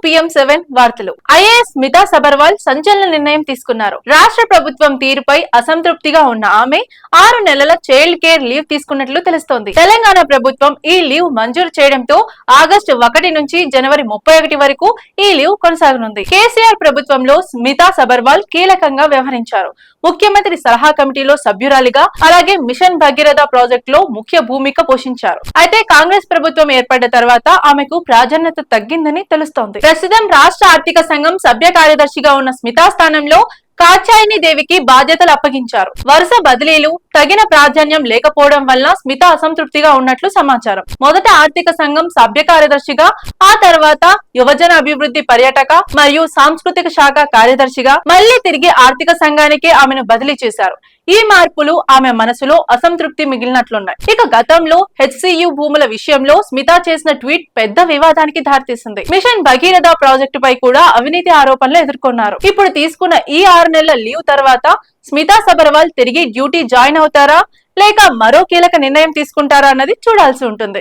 PM7 వార్తలు. IAS Smita Sabharwal సంచలన నిర్ణయం తీసుకున్నారు. రాష్ట్ర ప్రభుత్వం తీరుపై అసంతృప్తిగా ఉన్న ఆమె 6 నెలల చైల్డ్ కేర్ లీవ్ తీసుకున్నట్లు తెలుస్తోంది. తెలంగాణ ప్రభుత్వం ఈ లీవ్ మంజూరు చేయడంతో ఆగస్టు 1 నుంచి జనవరి 31 వరకు ఈ లీవ్ కొనసాగనుంది. కేసీఆర్ ప్రభుత్వంలో స్మితా సబర్వాల్ కీలకంగా వ్యవహరించారు. ముఖ్యమంత్రి సలహా కమిటీలో సభ్యురాలిగా, అలాగే మిషన్ భగీరథ ప్రాజెక్ట్ లో ముఖ్య భూమిక పోషించారు. అయితే కాంగ్రెస్ ప్రభుత్వం ఏర్పడ్డ తర్వాత ఆమెకు ప్రాధాన్యత తగ్గిందని తెలుస్తోంది. ప్రస్తుతం రాష్ట్ర ఆర్థిక సంఘం సభ్య కార్యదర్శిగా ఉన్న స్మితా స్థానంలో కాచాయిని దేవికి బాధ్యతలు అప్పగించారు. వరుస బదిలీలు, తగిన ప్రాధాన్యం లేకపోవడం వల్ల స్మిత అసంతృప్తిగా ఉన్నట్లు సమాచారం. మొదట ఆర్థిక సంఘం సభ్య కార్యదర్శిగా, ఆ తర్వాత యువజన అభివృద్ధి, పర్యాటక మరియు సాంస్కృతిక శాఖ కార్యదర్శిగా, మళ్లీ తిరిగి ఆర్థిక సంఘానికే ఆమెను బదిలీ చేశారు. ఈ మార్పులు ఆమె మనసులో అసంతృప్తి మిగిలినట్లున్నాయి. ఇక గతంలో HCU భూముల విషయంలో స్మిత చేసిన ట్వీట్ పెద్ద వివాదానికి దారితీసింది. మిషన్ భగీరథ ప్రాజెక్టు పై కూడా అవినీతి ఆరోపణలు ఎదుర్కొన్నారు. ఇప్పుడు తీసుకున్న ఈ 6 నెలల లీవ్ తర్వాత స్మితా సబర్వాల్ తిరిగి డ్యూటీ జాయిన్ అవుతారా, లేక మరో కీలక నిర్ణయం తీసుకుంటారా అన్నది చూడాల్సి ఉంటుంది.